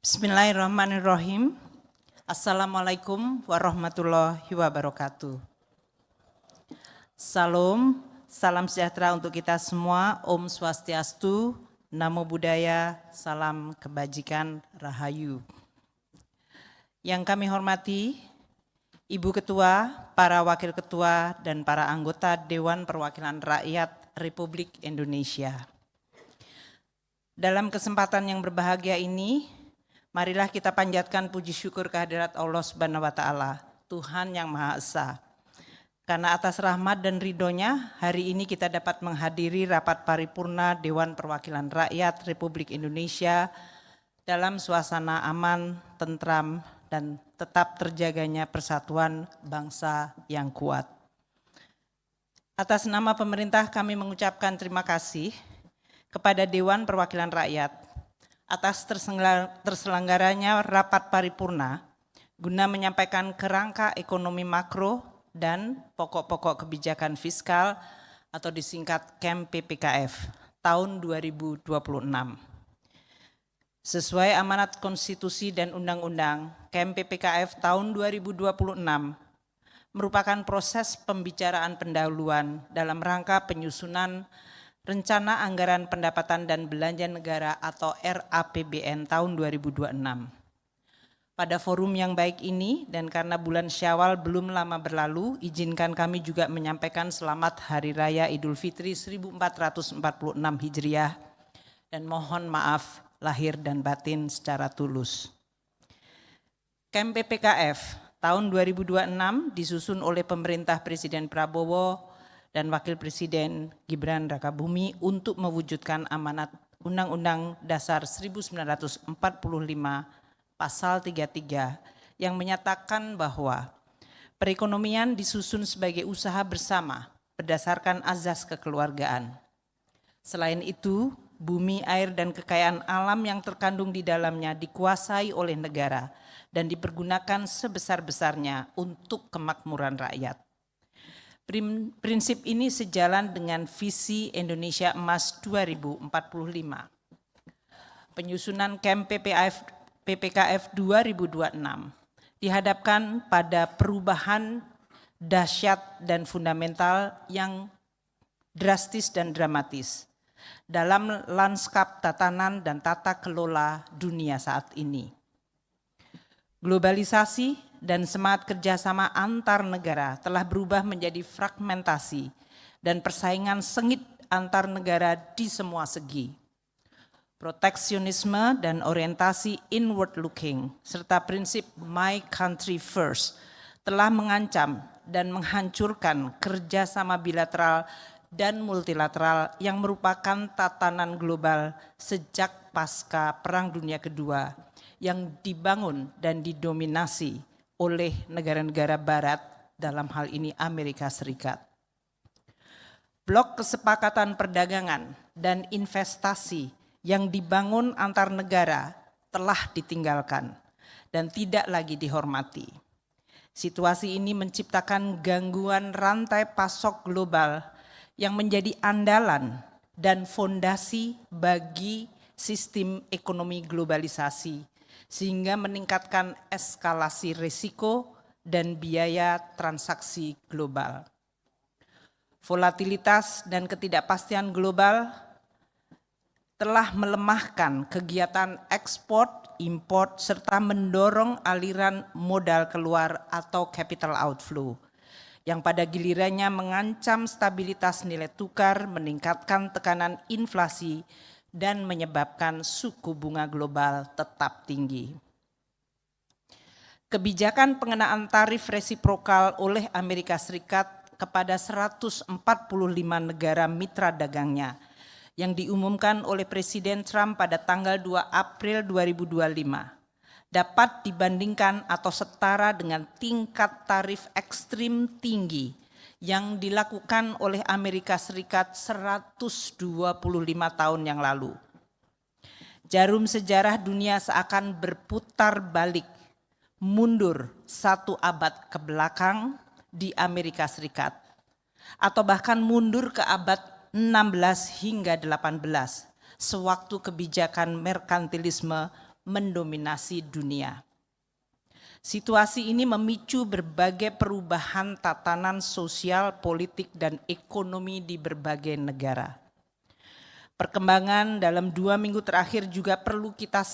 Bismillahirrahmanirrahim. Assalamualaikum warahmatullahi wabarakatuh. Salam, salam sejahtera untuk kita semua. Om Swastiastu, Namo Buddhaya, salam kebajikan, Rahayu. Yang kami hormati, Ibu Ketua, para Wakil Ketua, dan para anggota Dewan Perwakilan Rakyat Republik Indonesia. Dalam kesempatan yang berbahagia ini, marilah kita panjatkan puji syukur kehadirat Allah Subhanahu wa Ta'ala, Tuhan yang Maha Esa. Karena atas rahmat dan ridhonya, hari ini kita dapat menghadiri rapat paripurna Dewan Perwakilan Rakyat Republik Indonesia dalam suasana aman, tentram, dan tetap terjaganya persatuan bangsa yang kuat. Atas nama pemerintah kami mengucapkan terima kasih kepada Dewan Perwakilan Rakyat atas terselenggaranya rapat paripurna guna menyampaikan kerangka ekonomi makro dan pokok-pokok kebijakan fiskal atau disingkat KEM PPKF tahun 2026. Sesuai amanat konstitusi dan undang-undang, KEM PPKF tahun 2026 merupakan proses pembicaraan pendahuluan dalam rangka penyusunan Rencana Anggaran Pendapatan dan Belanja Negara atau RAPBN tahun 2026. Pada forum yang baik ini dan karena bulan Syawal belum lama berlalu, izinkan kami juga menyampaikan selamat Hari Raya Idul Fitri 1446 Hijriah dan mohon maaf lahir dan batin secara tulus. KEM PPKF tahun 2026 disusun oleh pemerintah Presiden Prabowo dan Wakil Presiden Gibran Rakabumi untuk mewujudkan amanat Undang-Undang Dasar 1945 Pasal 33 yang menyatakan bahwa perekonomian disusun sebagai usaha bersama berdasarkan azas kekeluargaan. Selain itu, bumi, air, dan kekayaan alam yang terkandung di dalamnya dikuasai oleh negara dan dipergunakan sebesar-besarnya untuk kemakmuran rakyat. Prinsip ini sejalan dengan visi Indonesia Emas 2045. Penyusunan KEM PPKF 2026 dihadapkan pada perubahan dahsyat dan fundamental yang drastis dan dramatis dalam lanskap tatanan dan tata kelola dunia saat ini. Globalisasi dan semangat kerjasama antar negara telah berubah menjadi fragmentasi dan persaingan sengit antar negara di semua segi. Proteksionisme dan orientasi inward looking serta prinsip my country first telah mengancam dan menghancurkan kerjasama bilateral dan multilateral yang merupakan tatanan global sejak pasca Perang Dunia Kedua yang dibangun dan didominasi oleh negara-negara barat, dalam hal ini Amerika Serikat. Blok kesepakatan perdagangan dan investasi yang dibangun antar negara telah ditinggalkan dan tidak lagi dihormati. Situasi ini menciptakan gangguan rantai pasok global yang menjadi andalan dan fondasi bagi sistem ekonomi globalisasi, sehingga meningkatkan eskalasi risiko dan biaya transaksi global. Volatilitas dan ketidakpastian global telah melemahkan kegiatan ekspor, import, serta mendorong aliran modal keluar atau capital outflow, yang pada gilirannya mengancam stabilitas nilai tukar, meningkatkan tekanan inflasi, dan menyebabkan suku bunga global tetap tinggi. Kebijakan pengenaan tarif resiprokal oleh Amerika Serikat kepada 145 negara mitra dagangnya yang diumumkan oleh Presiden Trump pada tanggal 2 April 2025 dapat dibandingkan atau setara dengan tingkat tarif ekstrim tinggi yang dilakukan oleh Amerika Serikat 125 tahun yang lalu. Jarum sejarah dunia seakan berputar balik, mundur 1 abad ke belakang di Amerika Serikat, atau bahkan mundur ke abad 16 hingga 18, sewaktu kebijakan merkantilisme mendominasi dunia. Situasi ini memicu berbagai perubahan tatanan sosial, politik, dan ekonomi di berbagai negara. Perkembangan dalam 2 minggu terakhir juga perlu kita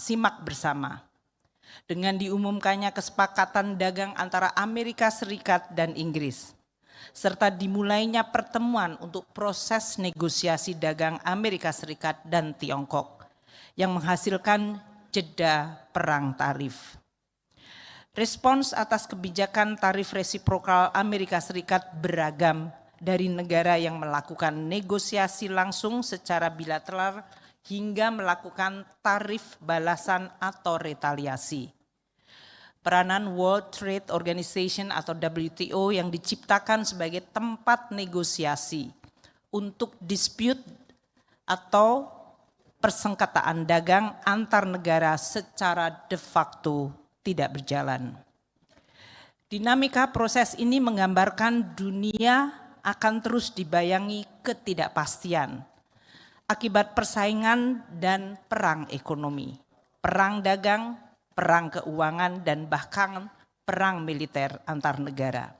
simak bersama. Dengan diumumkannya kesepakatan dagang antara Amerika Serikat dan Inggris, serta dimulainya pertemuan untuk proses negosiasi dagang Amerika Serikat dan Tiongkok yang menghasilkan jeda perang tarif. Respons atas kebijakan tarif resiprokal Amerika Serikat beragam dari negara yang melakukan negosiasi langsung secara bilateral hingga melakukan tarif balasan atau retaliasi. Peranan World Trade Organization atau WTO yang diciptakan sebagai tempat negosiasi untuk dispute atau persengketaan dagang antar negara secara de facto tidak berjalan. Dinamika proses ini menggambarkan dunia akan terus dibayangi ketidakpastian akibat persaingan dan perang ekonomi, perang dagang, perang keuangan, dan bahkan perang militer antar negara.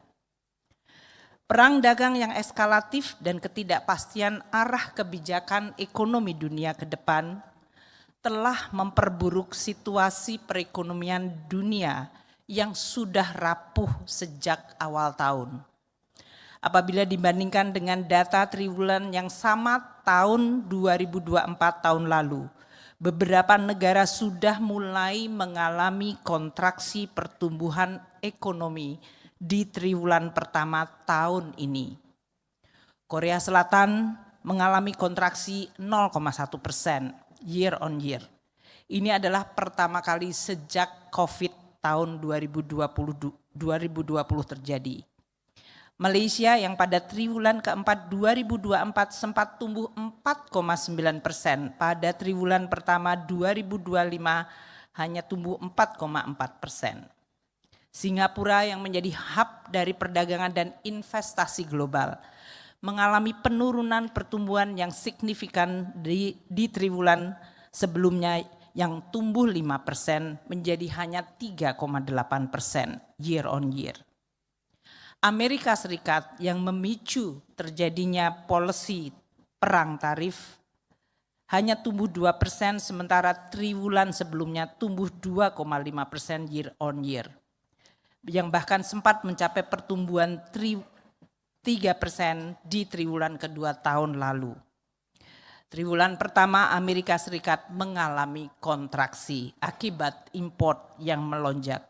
Perang dagang yang eskalatif dan ketidakpastian arah kebijakan ekonomi dunia ke depan telah memperburuk situasi perekonomian dunia yang sudah rapuh sejak awal tahun. Apabila dibandingkan dengan data triwulan yang sama tahun 2024 tahun lalu, beberapa negara sudah mulai mengalami kontraksi pertumbuhan ekonomi di triwulan pertama tahun ini. Korea Selatan mengalami kontraksi 0,1% year on year. Ini adalah pertama kali sejak COVID tahun 2020 terjadi. Malaysia yang pada triwulan keempat 2024 sempat tumbuh 4,9%, pada triwulan pertama 2025 hanya tumbuh 4,4%. Singapura yang menjadi hub dari perdagangan dan investasi global mengalami penurunan pertumbuhan yang signifikan di triwulan sebelumnya yang tumbuh 5% menjadi hanya 3,8% year on year. Amerika Serikat yang memicu terjadinya policy perang tarif hanya tumbuh 2%, sementara triwulan sebelumnya tumbuh 2,5% year on year. Yang bahkan sempat mencapai pertumbuhan 3% di triwulan kedua tahun lalu. Triwulan pertama Amerika Serikat mengalami kontraksi akibat import yang melonjak.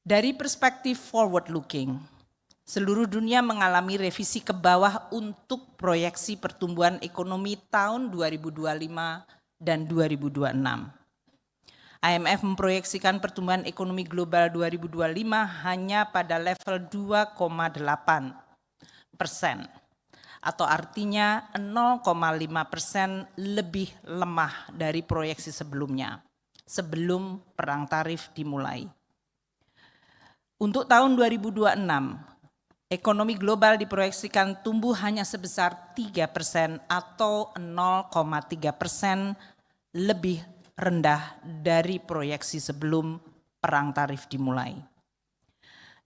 Dari perspektif forward looking, seluruh dunia mengalami revisi ke bawah untuk proyeksi pertumbuhan ekonomi tahun 2025 dan 2026. IMF memproyeksikan pertumbuhan ekonomi global 2025 hanya pada level 2,8%, atau artinya 0,5% lebih lemah dari proyeksi sebelumnya, sebelum perang tarif dimulai. Untuk tahun 2026, ekonomi global diproyeksikan tumbuh hanya sebesar 3% atau 0,3% lebih rendah dari proyeksi sebelum perang tarif dimulai.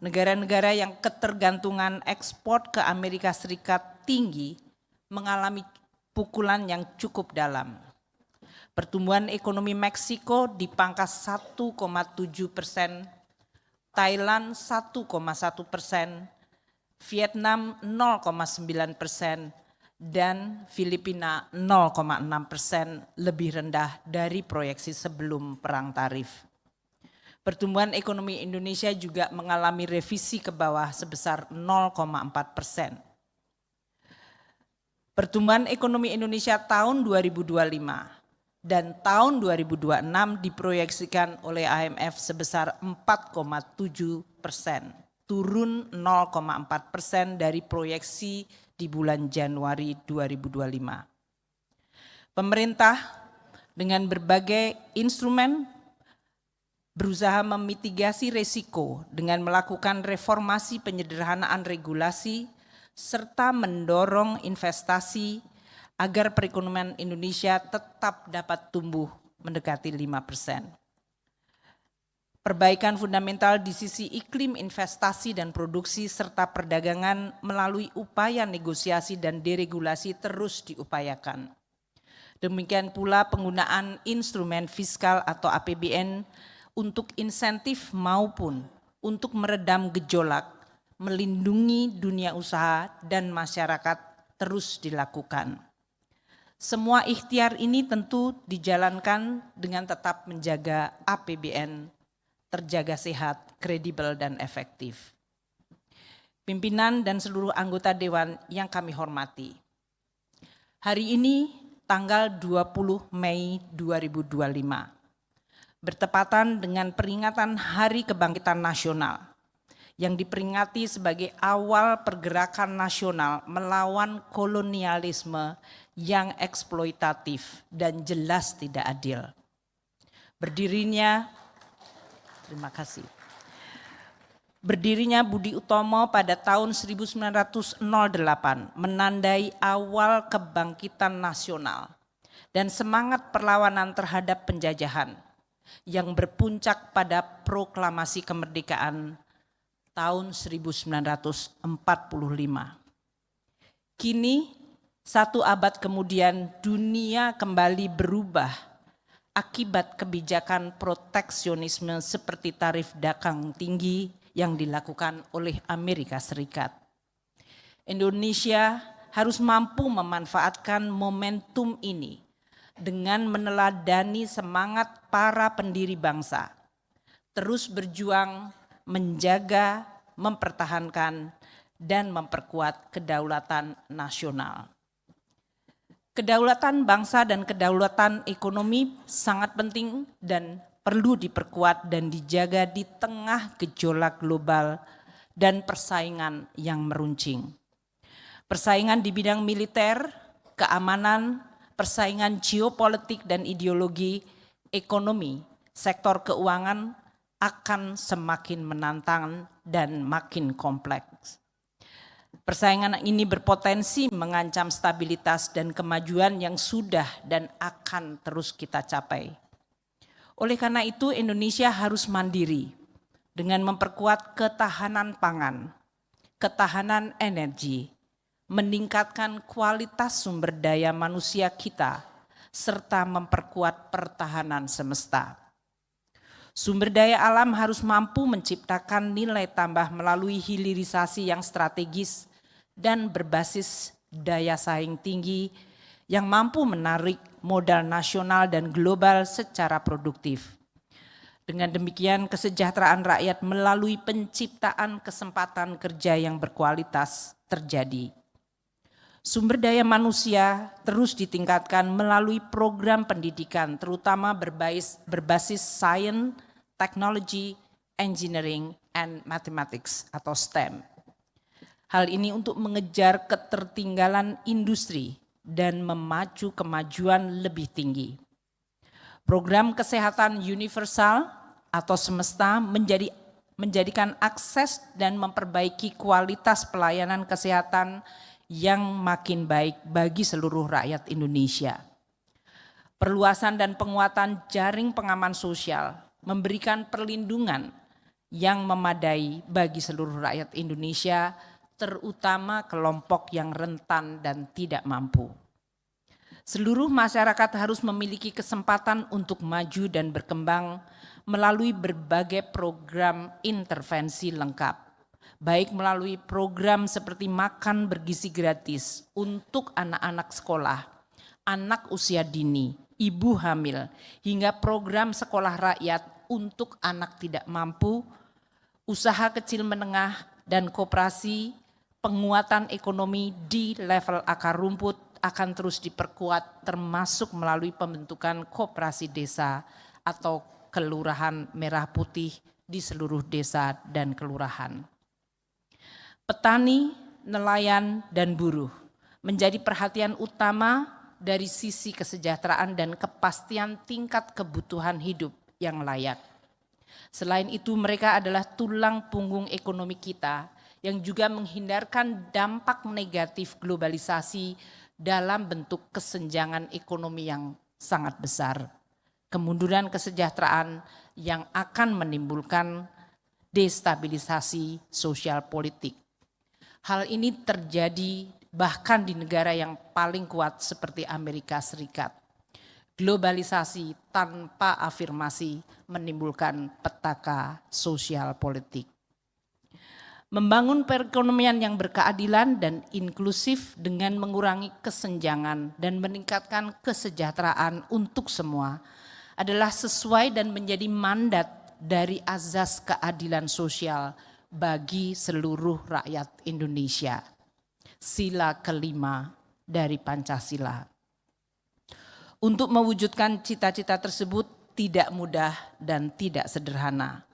Negara-negara yang ketergantungan ekspor ke Amerika Serikat tinggi mengalami pukulan yang cukup dalam. Pertumbuhan ekonomi Meksiko dipangkas 1,7%, Thailand 1,1%, Vietnam 0,9%, dan Filipina 0,6% lebih rendah dari proyeksi sebelum perang tarif. Pertumbuhan ekonomi Indonesia juga mengalami revisi ke bawah sebesar 0,4%. Pertumbuhan ekonomi Indonesia tahun 2025 dan tahun 2026 diproyeksikan oleh IMF sebesar 4,7%, turun 0,4% dari proyeksi di bulan Januari 2025. Pemerintah dengan berbagai instrumen berusaha memitigasi risiko dengan melakukan reformasi penyederhanaan regulasi serta mendorong investasi agar perekonomian Indonesia tetap dapat tumbuh mendekati 5%. Perbaikan fundamental di sisi iklim investasi dan produksi serta perdagangan melalui upaya negosiasi dan deregulasi terus diupayakan. Demikian pula penggunaan instrumen fiskal atau APBN untuk insentif maupun untuk meredam gejolak, melindungi dunia usaha dan masyarakat terus dilakukan. Semua ikhtiar ini tentu dijalankan dengan tetap menjaga APBN terjaga sehat, kredibel, dan efektif. Pimpinan dan seluruh anggota Dewan yang kami hormati. Hari ini tanggal 20 Mei 2025, bertepatan dengan peringatan Hari Kebangkitan Nasional yang diperingati sebagai awal pergerakan nasional melawan kolonialisme yang eksploitatif dan jelas tidak adil. Berdirinya Budi Utomo pada tahun 1908 menandai awal kebangkitan nasional dan semangat perlawanan terhadap penjajahan yang berpuncak pada proklamasi kemerdekaan tahun 1945. Kini, 1 abad kemudian dunia kembali berubah akibat kebijakan proteksionisme seperti tarif dagang tinggi yang dilakukan oleh Amerika Serikat. Indonesia harus mampu memanfaatkan momentum ini dengan meneladani semangat para pendiri bangsa, terus berjuang menjaga, mempertahankan, dan memperkuat kedaulatan nasional. Kedaulatan bangsa dan kedaulatan ekonomi sangat penting dan perlu diperkuat dan dijaga di tengah gejolak global dan persaingan yang meruncing. Persaingan di bidang militer, keamanan, persaingan geopolitik dan ideologi, ekonomi, sektor keuangan akan semakin menantang dan makin kompleks. Persaingan ini berpotensi mengancam stabilitas dan kemajuan yang sudah dan akan terus kita capai. Oleh karena itu, Indonesia harus mandiri dengan memperkuat ketahanan pangan, ketahanan energi, meningkatkan kualitas sumber daya manusia kita, serta memperkuat pertahanan semesta. Sumber daya alam harus mampu menciptakan nilai tambah melalui hilirisasi yang strategis dan berbasis daya saing tinggi yang mampu menarik modal nasional dan global secara produktif. Dengan demikian, kesejahteraan rakyat melalui penciptaan kesempatan kerja yang berkualitas terjadi. Sumber daya manusia terus ditingkatkan melalui program pendidikan, terutama berbasis science, technology, engineering, and mathematics atau STEM. Hal ini untuk mengejar ketertinggalan industri dan memacu kemajuan lebih tinggi. Program kesehatan universal atau semesta menjadikan akses dan memperbaiki kualitas pelayanan kesehatan yang makin baik bagi seluruh rakyat Indonesia. Perluasan dan penguatan jaring pengaman sosial memberikan perlindungan yang memadai bagi seluruh rakyat Indonesia, terutama kelompok yang rentan dan tidak mampu. Seluruh masyarakat harus memiliki kesempatan untuk maju dan berkembang melalui berbagai program intervensi lengkap, baik melalui program seperti makan bergizi gratis untuk anak-anak sekolah, anak usia dini, ibu hamil, hingga program sekolah rakyat untuk anak tidak mampu, usaha kecil menengah dan koperasi. Penguatan ekonomi di level akar rumput akan terus diperkuat termasuk melalui pembentukan koperasi desa atau kelurahan merah putih di seluruh desa dan kelurahan. Petani, nelayan, dan buruh menjadi perhatian utama dari sisi kesejahteraan dan kepastian tingkat kebutuhan hidup yang layak. Selain itu, mereka adalah tulang punggung ekonomi kita yang juga menghindarkan dampak negatif globalisasi dalam bentuk kesenjangan ekonomi yang sangat besar, kemunduran kesejahteraan yang akan menimbulkan destabilisasi sosial politik. Hal ini terjadi bahkan di negara yang paling kuat seperti Amerika Serikat. Globalisasi tanpa afirmasi menimbulkan petaka sosial politik. Membangun perekonomian yang berkeadilan dan inklusif dengan mengurangi kesenjangan dan meningkatkan kesejahteraan untuk semua adalah sesuai dan menjadi mandat dari azas keadilan sosial bagi seluruh rakyat Indonesia. Sila kelima dari Pancasila. Untuk mewujudkan cita-cita tersebut tidak mudah dan tidak sederhana.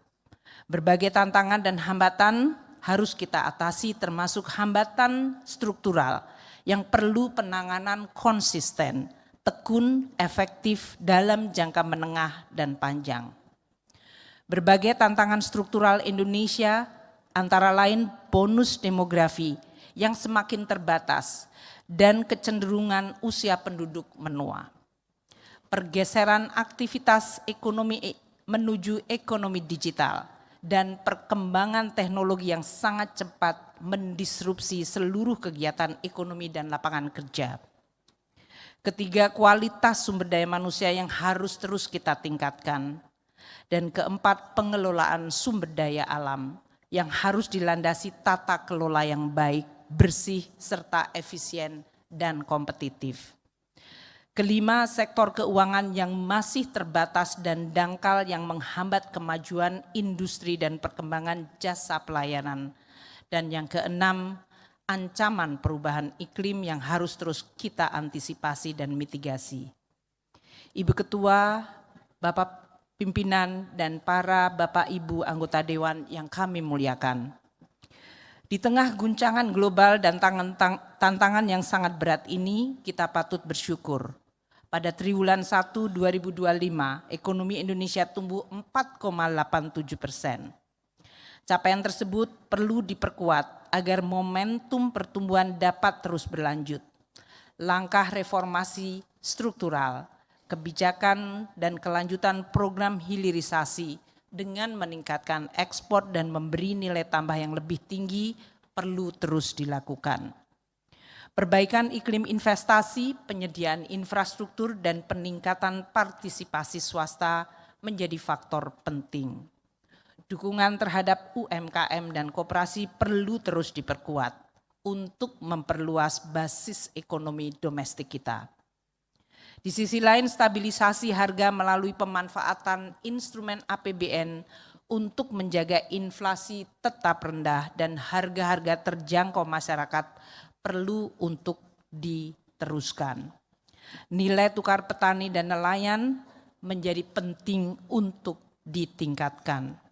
Berbagai tantangan dan hambatan harus kita atasi, termasuk hambatan struktural yang perlu penanganan konsisten, tekun, efektif dalam jangka menengah dan panjang. Berbagai tantangan struktural Indonesia antara lain bonus demografi yang semakin terbatas dan kecenderungan usia penduduk menua. Pergeseran aktivitas ekonomi menuju ekonomi digital dan perkembangan teknologi yang sangat cepat mendisrupsi seluruh kegiatan ekonomi dan lapangan kerja. Ketiga, kualitas sumber daya manusia yang harus terus kita tingkatkan. Dan keempat, pengelolaan sumber daya alam yang harus dilandasi tata kelola yang baik, bersih, serta efisien dan kompetitif. Kelima, sektor keuangan yang masih terbatas dan dangkal yang menghambat kemajuan industri dan perkembangan jasa pelayanan. Dan yang keenam, ancaman perubahan iklim yang harus terus kita antisipasi dan mitigasi. Ibu Ketua, Bapak Pimpinan, dan para Bapak Ibu anggota Dewan yang kami muliakan. Di tengah guncangan global dan tantangan yang sangat berat ini, kita patut bersyukur. Pada triwulan 1 2025, ekonomi Indonesia tumbuh 4,87%. Capaian tersebut perlu diperkuat agar momentum pertumbuhan dapat terus berlanjut. Langkah reformasi struktural, kebijakan dan kelanjutan program hilirisasi dengan meningkatkan ekspor dan memberi nilai tambah yang lebih tinggi perlu terus dilakukan. Perbaikan iklim investasi, penyediaan infrastruktur, dan peningkatan partisipasi swasta menjadi faktor penting. Dukungan terhadap UMKM dan koperasi perlu terus diperkuat untuk memperluas basis ekonomi domestik kita. Di sisi lain, stabilisasi harga melalui pemanfaatan instrumen APBN untuk menjaga inflasi tetap rendah dan harga-harga terjangkau masyarakat perlu untuk diteruskan. Nilai tukar petani dan nelayan menjadi penting untuk ditingkatkan.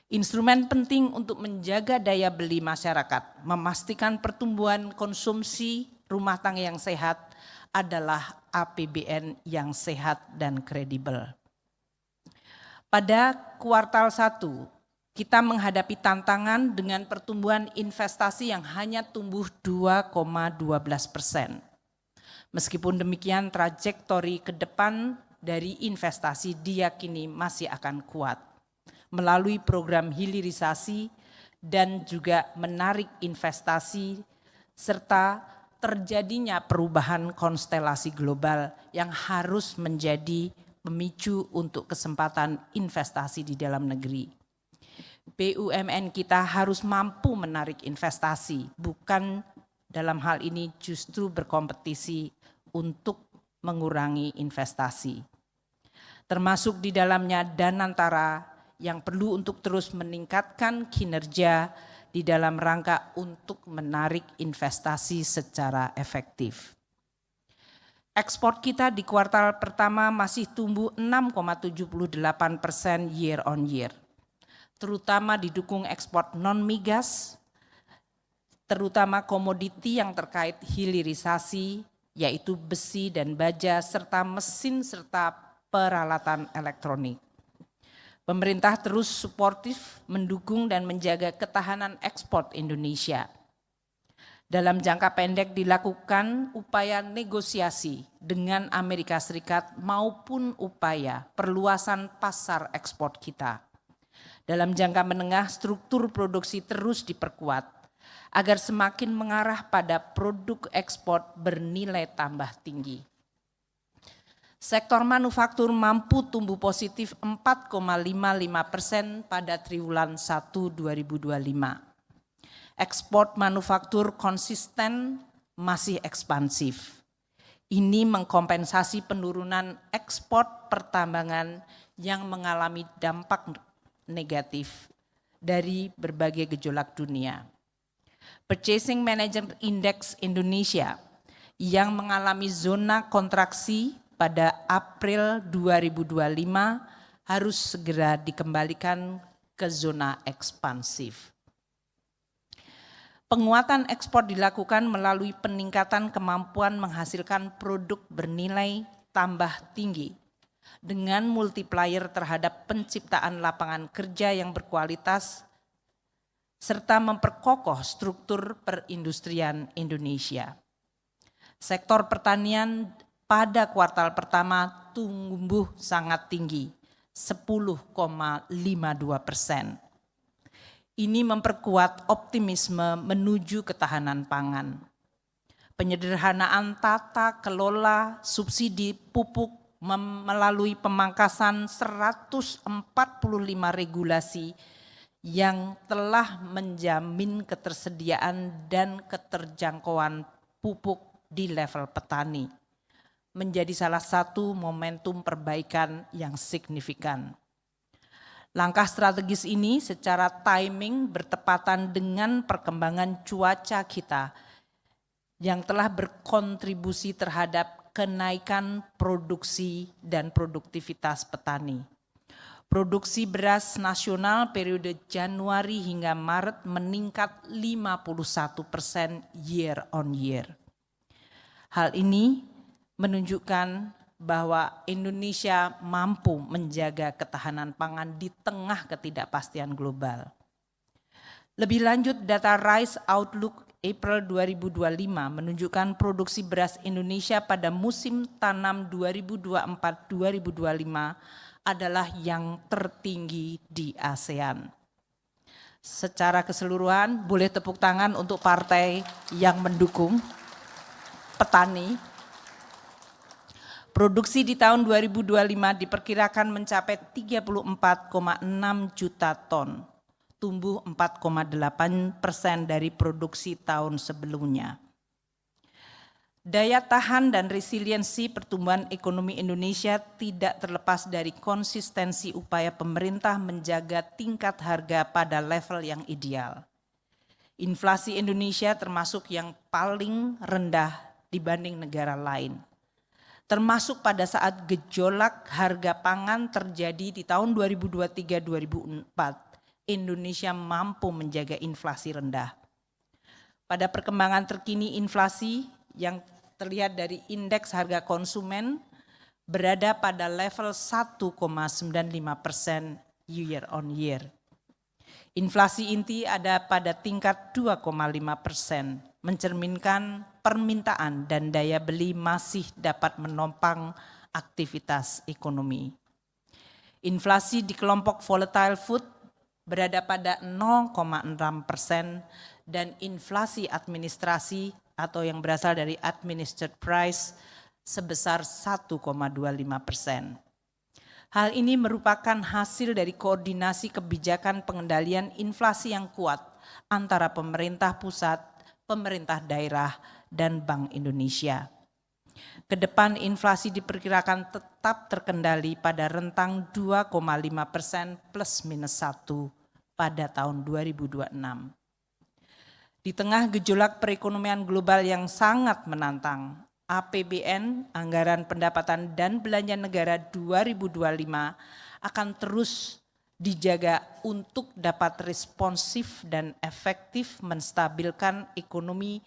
Instrumen penting untuk menjaga daya beli masyarakat, memastikan pertumbuhan konsumsi rumah tangga yang sehat adalah APBN yang sehat dan kredibel. Pada kuartal 1, kita menghadapi tantangan dengan pertumbuhan investasi yang hanya tumbuh 2,12%. Meskipun demikian, trajektori ke depan dari investasi diyakini masih akan kuat melalui program hilirisasi dan juga menarik investasi serta terjadinya perubahan konstelasi global yang harus menjadi pemicu untuk kesempatan investasi di dalam negeri. BUMN kita harus mampu menarik investasi, bukan dalam hal ini justru berkompetisi untuk mengurangi investasi. Termasuk di dalamnya Danantara yang perlu untuk terus meningkatkan kinerja di dalam rangka untuk menarik investasi secara efektif. Ekspor kita di kuartal pertama masih tumbuh 6,78% year on year. Terutama didukung ekspor non-migas, terutama komoditi yang terkait hilirisasi, yaitu besi dan baja, serta mesin serta peralatan elektronik. Pemerintah terus suportif mendukung dan menjaga ketahanan ekspor Indonesia. Dalam jangka pendek dilakukan upaya negosiasi dengan Amerika Serikat maupun upaya perluasan pasar ekspor kita. Dalam jangka menengah, struktur produksi terus diperkuat agar semakin mengarah pada produk ekspor bernilai tambah tinggi. Sektor manufaktur mampu tumbuh positif 4,55% pada triwulan 1 2025. Ekspor manufaktur konsisten masih ekspansif. Ini mengkompensasi penurunan ekspor pertambangan yang mengalami dampak negatif dari berbagai gejolak dunia. Purchasing Manager Index Indonesia yang mengalami zona kontraksi pada April 2025 harus segera dikembalikan ke zona ekspansif. Penguatan ekspor dilakukan melalui peningkatan kemampuan menghasilkan produk bernilai tambah tinggi dengan multiplier terhadap penciptaan lapangan kerja yang berkualitas serta memperkokoh struktur perindustrian Indonesia. Sektor pertanian pada kuartal pertama tumbuh sangat tinggi, 10,52%. Ini memperkuat optimisme menuju ketahanan pangan. Penyederhanaan tata kelola subsidi pupuk melalui pemangkasan 145 regulasi yang telah menjamin ketersediaan dan keterjangkauan pupuk di level petani, menjadi salah satu momentum perbaikan yang signifikan. Langkah strategis ini secara timing bertepatan dengan perkembangan cuaca kita yang telah berkontribusi terhadap kenaikan produksi dan produktivitas petani. Produksi beras nasional periode Januari hingga Maret meningkat 51% year on year. Hal ini menunjukkan bahwa Indonesia mampu menjaga ketahanan pangan di tengah ketidakpastian global. Lebih lanjut, data Rice Outlook April 2025 menunjukkan produksi beras Indonesia pada musim tanam 2024-2025 adalah yang tertinggi di ASEAN. Secara keseluruhan, boleh tepuk tangan untuk partai yang mendukung petani. Produksi di tahun 2025 diperkirakan mencapai 34,6 juta ton, tumbuh 4,8% dari produksi tahun sebelumnya. Daya tahan dan resiliensi pertumbuhan ekonomi Indonesia tidak terlepas dari konsistensi upaya pemerintah menjaga tingkat harga pada level yang ideal. Inflasi Indonesia termasuk yang paling rendah dibanding negara lain. Termasuk pada saat gejolak harga pangan terjadi di tahun 2023-2024, Indonesia mampu menjaga inflasi rendah. Pada perkembangan terkini inflasi yang terlihat dari indeks harga konsumen berada pada level 1,95% year on year. Inflasi inti ada pada tingkat 2,5%, mencerminkan permintaan dan daya beli masih dapat menopang aktivitas ekonomi. Inflasi di kelompok volatile food berada pada 0,6% dan inflasi administrasi atau yang berasal dari administered price sebesar 1,25%. Hal ini merupakan hasil dari koordinasi kebijakan pengendalian inflasi yang kuat antara pemerintah pusat, pemerintah daerah, dan Bank Indonesia. Kedepan inflasi diperkirakan tetap terkendali pada rentang 2,5% plus minus 1 pada tahun 2026. Di tengah gejolak perekonomian global yang sangat menantang, APBN, Anggaran Pendapatan dan Belanja Negara 2025 akan terus dijaga untuk dapat responsif dan efektif menstabilkan ekonomi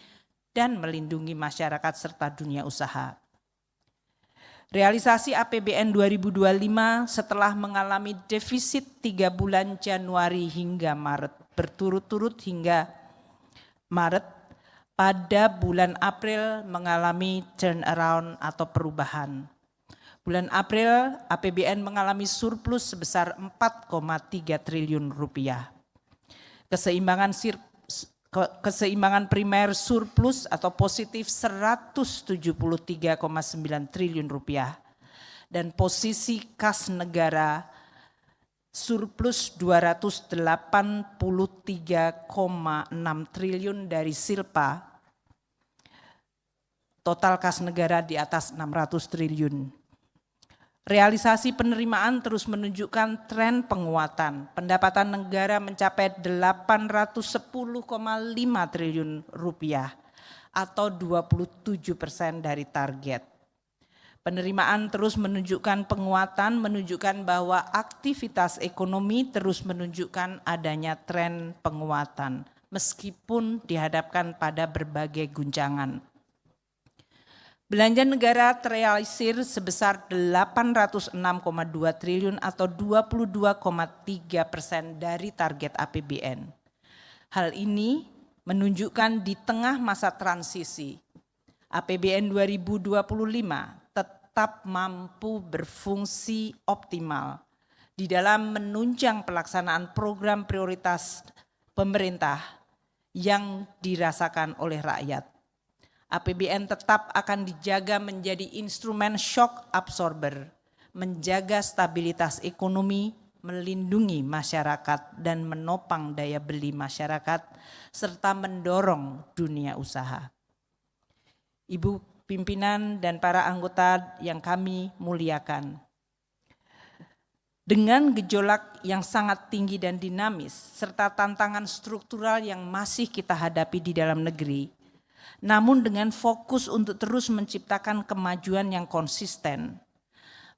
dan melindungi masyarakat serta dunia usaha. Realisasi APBN 2025 setelah mengalami defisit 3 bulan Januari hingga Maret berturut-turut hingga Maret pada bulan April mengalami turnaround atau perubahan. Bulan April APBN mengalami surplus sebesar 4,3 triliun rupiah. Keseimbangan primer surplus atau positif 173,9 triliun rupiah dan posisi kas negara surplus 283,6 triliun dari Silpa, total kas negara di atas 600 triliun. Realisasi penerimaan terus menunjukkan tren penguatan. Pendapatan negara mencapai 810,5 triliun rupiah atau 27% dari target. Penerimaan terus menunjukkan penguatan, menunjukkan bahwa aktivitas ekonomi terus menunjukkan adanya tren penguatan meskipun dihadapkan pada berbagai guncangan. Belanja negara terrealisir sebesar 806,2 triliun atau 22,3% dari target APBN. Hal ini menunjukkan di tengah masa transisi, APBN 2025 tetap mampu berfungsi optimal di dalam menunjang pelaksanaan program prioritas pemerintah yang dirasakan oleh rakyat. APBN tetap akan dijaga menjadi instrumen shock absorber, menjaga stabilitas ekonomi, melindungi masyarakat dan menopang daya beli masyarakat, serta mendorong dunia usaha. Ibu pimpinan dan para anggota yang kami muliakan, dengan gejolak yang sangat tinggi dan dinamis, serta tantangan struktural yang masih kita hadapi di dalam negeri, namun dengan fokus untuk terus menciptakan kemajuan yang konsisten,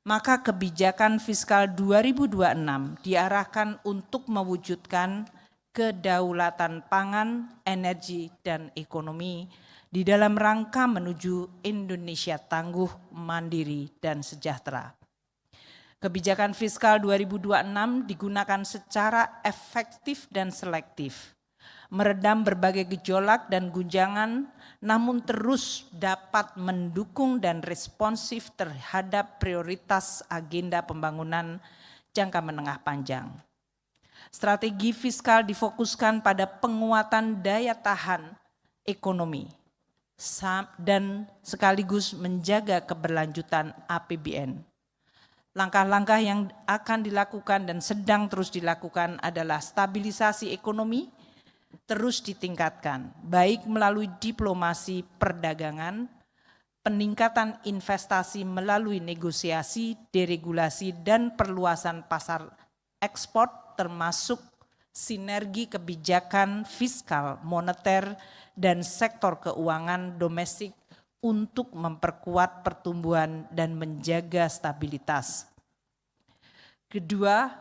maka kebijakan fiskal 2026 diarahkan untuk mewujudkan kedaulatan pangan, energi, dan ekonomi di dalam rangka menuju Indonesia tangguh, mandiri, dan sejahtera. Kebijakan fiskal 2026 digunakan secara efektif dan selektif, meredam berbagai gejolak dan guncangan, namun terus dapat mendukung dan responsif terhadap prioritas agenda pembangunan jangka menengah panjang. Strategi fiskal difokuskan pada penguatan daya tahan ekonomi dan sekaligus menjaga keberlanjutan APBN. Langkah-langkah yang akan dilakukan dan sedang terus dilakukan adalah stabilisasi ekonomi, terus ditingkatkan, baik melalui diplomasi perdagangan, peningkatan investasi melalui negosiasi, deregulasi, dan perluasan pasar ekspor, termasuk sinergi kebijakan fiskal, moneter, dan sektor keuangan domestik untuk memperkuat pertumbuhan dan menjaga stabilitas. Kedua,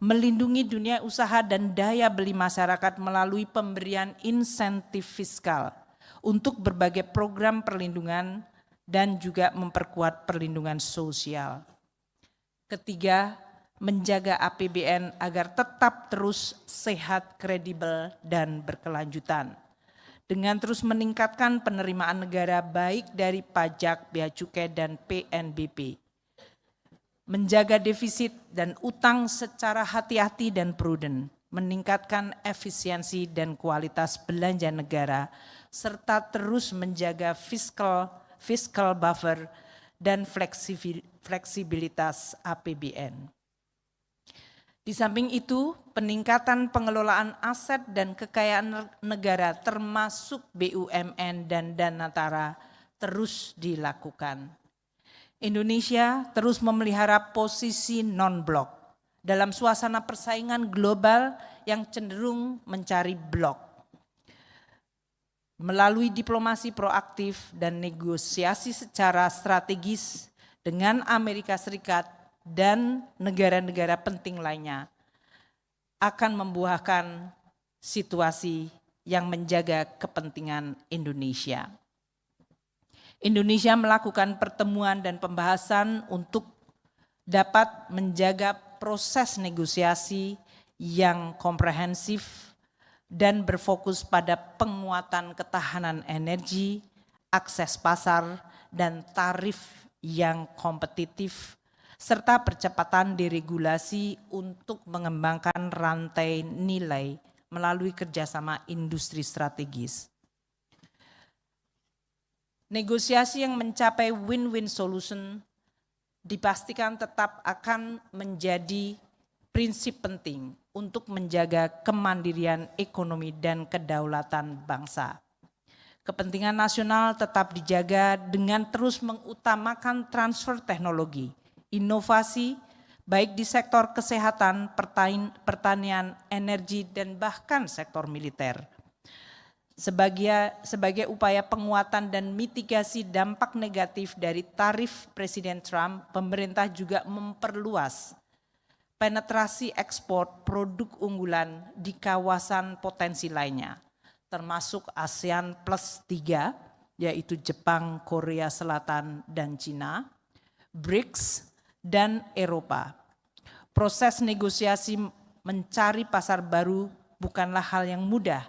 melindungi dunia usaha dan daya beli masyarakat melalui pemberian insentif fiskal untuk berbagai program perlindungan dan juga memperkuat perlindungan sosial. Ketiga, menjaga APBN agar tetap terus sehat, kredibel, dan berkelanjutan. Dengan terus meningkatkan penerimaan negara baik dari pajak, bea cukai, dan PNBP. Menjaga defisit dan utang secara hati-hati dan prudent, meningkatkan efisiensi dan kualitas belanja negara, serta terus menjaga fiscal buffer dan fleksibilitas APBN. Di samping itu, peningkatan pengelolaan aset dan kekayaan negara termasuk BUMN dan Danatara terus dilakukan. Indonesia terus memelihara posisi non-blok dalam suasana persaingan global yang cenderung mencari blok. Melalui diplomasi proaktif dan negosiasi secara strategis dengan Amerika Serikat dan negara-negara penting lainnya akan membuahkan situasi yang menjaga kepentingan Indonesia. Indonesia melakukan pertemuan dan pembahasan untuk dapat menjaga proses negosiasi yang komprehensif dan berfokus pada penguatan ketahanan energi, akses pasar, dan tarif yang kompetitif, serta percepatan deregulasi untuk mengembangkan rantai nilai melalui kerjasama industri strategis. Negosiasi yang mencapai win-win solution dipastikan tetap akan menjadi prinsip penting untuk menjaga kemandirian ekonomi dan kedaulatan bangsa. Kepentingan nasional tetap dijaga dengan terus mengutamakan transfer teknologi, inovasi, baik di sektor kesehatan, pertanian, energi, dan bahkan sektor militer. Sebagai upaya penguatan dan mitigasi dampak negatif dari tarif Presiden Trump, pemerintah juga memperluas penetrasi ekspor produk unggulan di kawasan potensi lainnya, termasuk ASEAN Plus 3, yaitu Jepang, Korea Selatan, dan Cina, BRICS, dan Eropa. Proses negosiasi mencari pasar baru bukanlah hal yang mudah,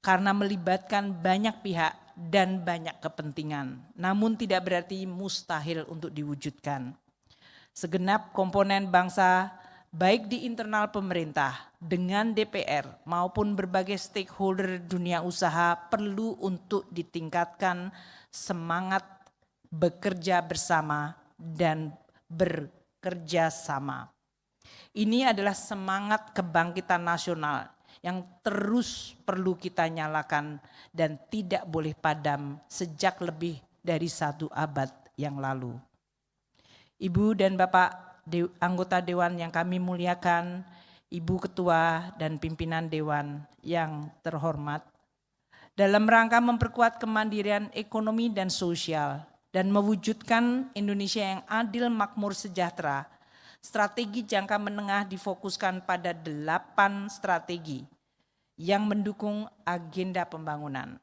karena melibatkan banyak pihak dan banyak kepentingan, namun tidak berarti mustahil untuk diwujudkan. Segenap komponen bangsa, baik di internal pemerintah, dengan DPR, maupun berbagai stakeholder dunia usaha perlu untuk ditingkatkan semangat bekerja bersama dan bekerja sama. Ini adalah semangat kebangkitan nasional yang terus perlu kita nyalakan dan tidak boleh padam sejak lebih dari 1 abad yang lalu. Ibu dan Bapak anggota Dewan yang kami muliakan, Ibu Ketua dan pimpinan Dewan yang terhormat, dalam rangka memperkuat kemandirian ekonomi dan sosial dan mewujudkan Indonesia yang adil, makmur, sejahtera, strategi jangka menengah difokuskan pada 8 strategi yang mendukung agenda pembangunan.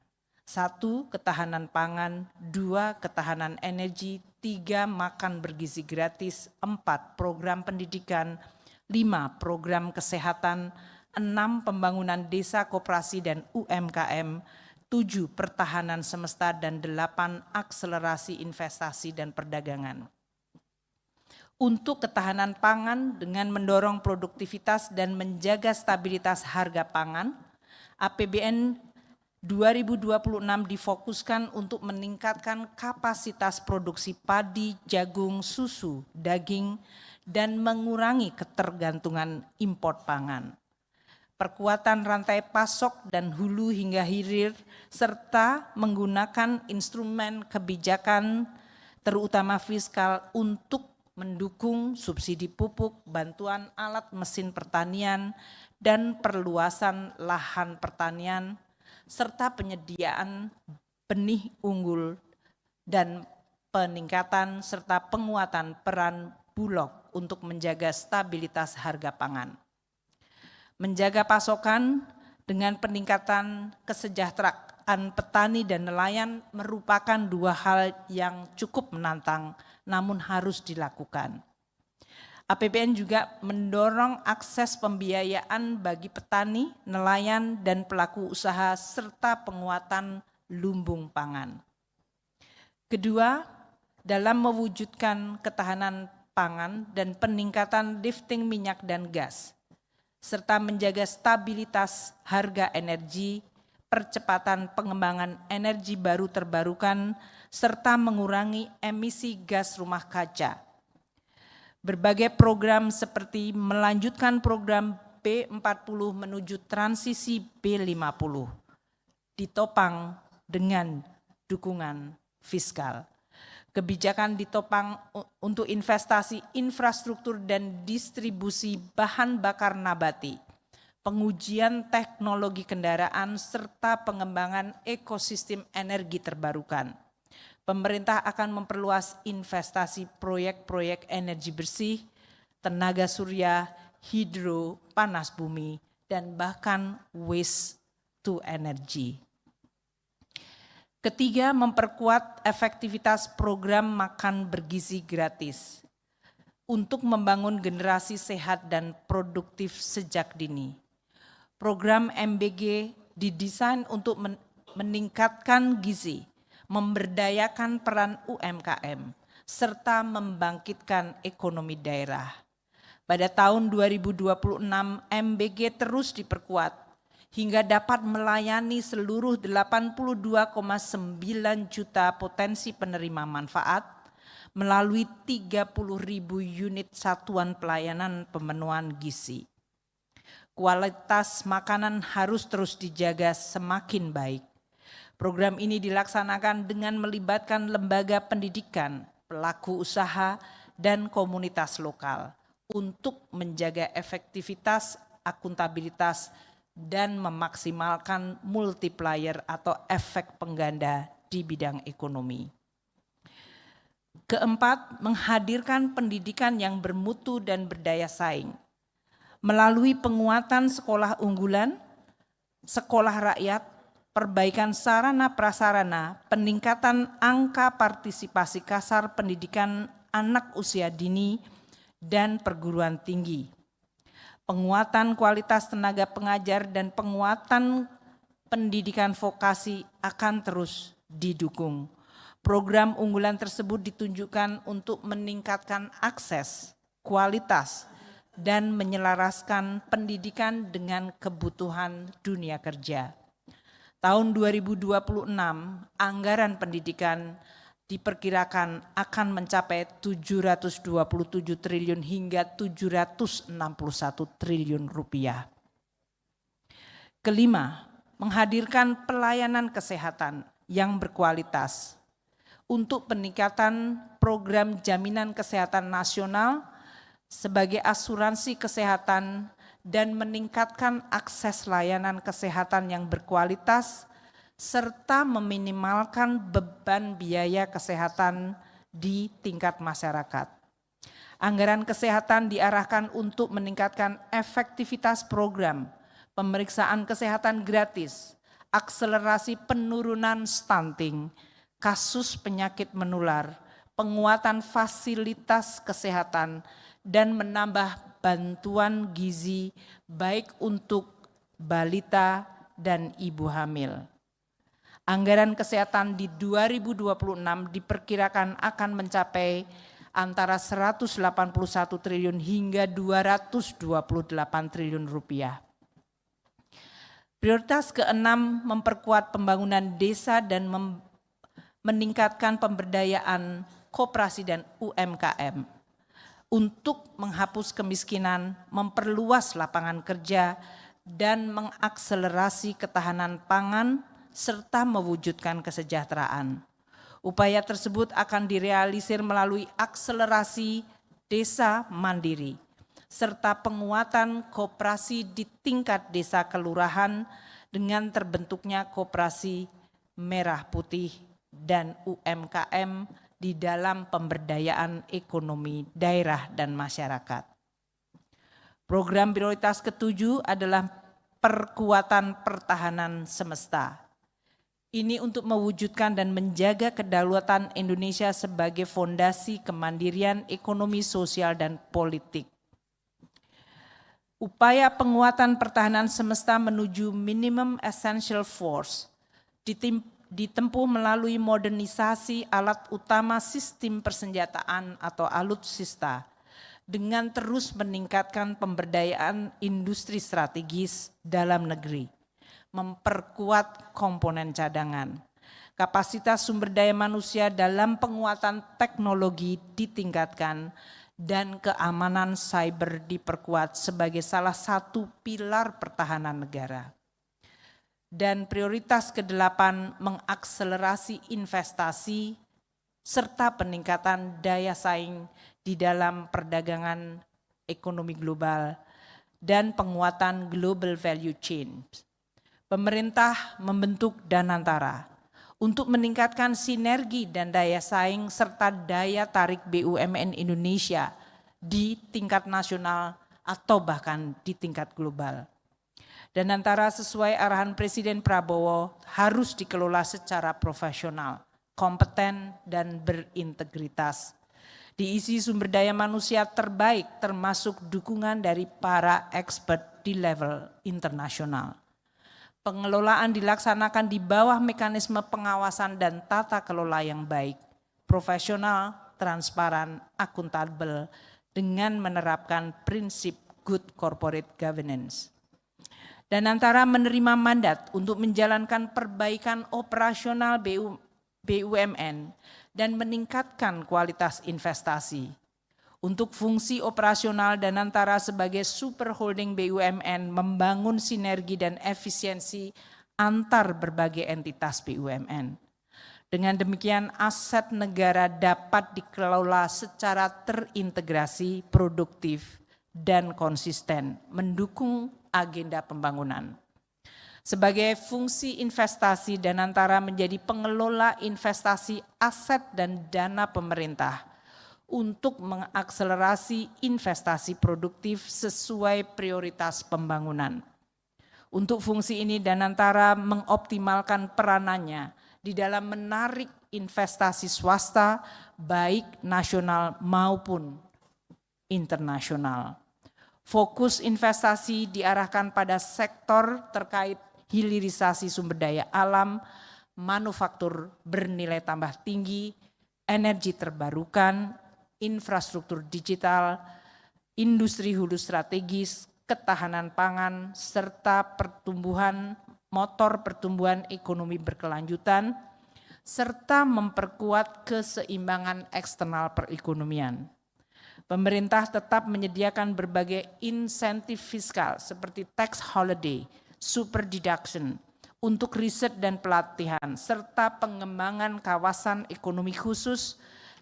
1. Ketahanan pangan, 2. Ketahanan energi, 3. Makan bergizi gratis, 4. Program pendidikan, 5. Program kesehatan, 6. Pembangunan desa, koperasi, dan UMKM, 7. Pertahanan semesta, dan 8. Akselerasi investasi dan perdagangan. Untuk ketahanan pangan dengan mendorong produktivitas dan menjaga stabilitas harga pangan, APBN 2026 difokuskan untuk meningkatkan kapasitas produksi padi, jagung, susu, daging, dan mengurangi ketergantungan impor pangan. Perkuatan rantai pasok dan hulu hingga hilir, serta menggunakan instrumen kebijakan terutama fiskal untuk mendukung subsidi pupuk, bantuan alat mesin pertanian, dan perluasan lahan pertanian, serta penyediaan benih unggul dan peningkatan serta penguatan peran Bulog untuk menjaga stabilitas harga pangan. Menjaga pasokan dengan peningkatan kesejahteraan petani dan nelayan merupakan 2 hal yang cukup menantang, namun harus dilakukan. APBN juga mendorong akses pembiayaan bagi petani, nelayan, dan pelaku usaha serta penguatan lumbung pangan. Kedua, dalam mewujudkan ketahanan pangan dan peningkatan lifting minyak dan gas, serta menjaga stabilitas harga energi, percepatan pengembangan energi baru terbarukan, serta mengurangi emisi gas rumah kaca. Berbagai program seperti melanjutkan program B40 menuju transisi B50 ditopang dengan dukungan fiskal. Kebijakan ditopang untuk investasi infrastruktur dan distribusi bahan bakar nabati, pengujian teknologi kendaraan, serta pengembangan ekosistem energi terbarukan. Pemerintah akan memperluas investasi proyek-proyek energi bersih, tenaga surya, hidro, panas bumi, dan bahkan waste to energy. Ketiga, memperkuat efektivitas program makan bergizi gratis untuk membangun generasi sehat dan produktif sejak dini. Program MBG didesain untuk meningkatkan gizi, memberdayakan peran UMKM, serta membangkitkan ekonomi daerah. Pada tahun 2026, MBG terus diperkuat hingga dapat melayani seluruh 82,9 juta potensi penerima manfaat melalui 30.000 unit satuan pelayanan pemenuhan gizi. Kualitas makanan harus terus dijaga semakin baik. Program ini dilaksanakan dengan melibatkan lembaga pendidikan, pelaku usaha, dan komunitas lokal untuk menjaga efektivitas, akuntabilitas, dan memaksimalkan multiplier atau efek pengganda di bidang ekonomi. Keempat, menghadirkan pendidikan yang bermutu dan berdaya saing. Melalui penguatan sekolah unggulan, sekolah rakyat, perbaikan sarana prasarana, peningkatan angka partisipasi kasar pendidikan anak usia dini dan perguruan tinggi. Penguatan kualitas tenaga pengajar dan penguatan pendidikan vokasi akan terus didukung. Program unggulan tersebut ditunjukkan untuk meningkatkan akses, kualitas, dan menyelaraskan pendidikan dengan kebutuhan dunia kerja. Tahun 2026, anggaran pendidikan diperkirakan akan mencapai 727 triliun hingga 761 triliun rupiah. Kelima, menghadirkan pelayanan kesehatan yang berkualitas untuk peningkatan program jaminan kesehatan nasional sebagai asuransi kesehatan dan meningkatkan akses layanan kesehatan yang berkualitas serta meminimalkan beban biaya kesehatan di tingkat masyarakat. Anggaran kesehatan diarahkan untuk meningkatkan efektivitas program, pemeriksaan kesehatan gratis, akselerasi penurunan stunting, kasus penyakit menular, penguatan fasilitas kesehatan, dan menambah bantuan gizi baik untuk balita dan ibu hamil. Anggaran kesehatan di 2026 diperkirakan akan mencapai antara 181 triliun hingga 228 triliun rupiah. Prioritas keenam, memperkuat pembangunan desa dan meningkatkan pemberdayaan koperasi dan UMKM. Untuk menghapus kemiskinan, memperluas lapangan kerja, dan mengakselerasi ketahanan pangan, serta mewujudkan kesejahteraan. Upaya tersebut akan direalisir melalui akselerasi desa mandiri, serta penguatan koperasi di tingkat desa kelurahan dengan terbentuknya koperasi merah putih dan UMKM di dalam pemberdayaan ekonomi daerah dan masyarakat. Program prioritas ketujuh adalah perkuatan pertahanan semesta. Ini untuk mewujudkan dan menjaga kedaulatan Indonesia sebagai fondasi kemandirian ekonomi, sosial, dan politik. Upaya penguatan pertahanan semesta menuju minimum essential force ditempuh melalui modernisasi alat utama sistem persenjataan atau alutsista dengan terus meningkatkan pemberdayaan industri strategis dalam negeri, memperkuat komponen cadangan, kapasitas sumber daya manusia dalam penguatan teknologi ditingkatkan, dan keamanan cyber diperkuat sebagai salah satu pilar pertahanan negara. Dan prioritas ke-8, mengakselerasi investasi serta peningkatan daya saing di dalam perdagangan ekonomi global dan penguatan global value chain. Pemerintah membentuk Danantara untuk meningkatkan sinergi dan daya saing serta daya tarik BUMN Indonesia di tingkat nasional atau bahkan di tingkat global. Danantara sesuai arahan Presiden Prabowo harus dikelola secara profesional, kompeten, dan berintegritas. Diisi sumber daya manusia terbaik termasuk dukungan dari para expert di level internasional. Pengelolaan dilaksanakan di bawah mekanisme pengawasan dan tata kelola yang baik, profesional, transparan, akuntabel, dengan menerapkan prinsip good corporate governance. Dan antara menerima mandat untuk menjalankan perbaikan operasional BUMN dan meningkatkan kualitas investasi. Untuk fungsi operasional dan antara sebagai super holding BUMN membangun sinergi dan efisiensi antar berbagai entitas BUMN. Dengan demikian aset negara dapat dikelola secara terintegrasi, produktif, dan konsisten, mendukung agenda pembangunan. Sebagai fungsi investasi dan antara menjadi pengelola investasi aset dan dana pemerintah, untuk mengakselerasi investasi produktif sesuai prioritas pembangunan. Untuk fungsi ini Danantara mengoptimalkan peranannya di dalam menarik investasi swasta baik nasional maupun internasional. Fokus investasi diarahkan pada sektor terkait hilirisasi sumber daya alam, manufaktur bernilai tambah tinggi, energi terbarukan, infrastruktur digital, industri hulu strategis, ketahanan pangan, serta motor pertumbuhan ekonomi berkelanjutan, serta memperkuat keseimbangan eksternal perekonomian. Pemerintah tetap menyediakan berbagai insentif fiskal seperti tax holiday, super deduction, untuk riset dan pelatihan, serta pengembangan kawasan ekonomi khusus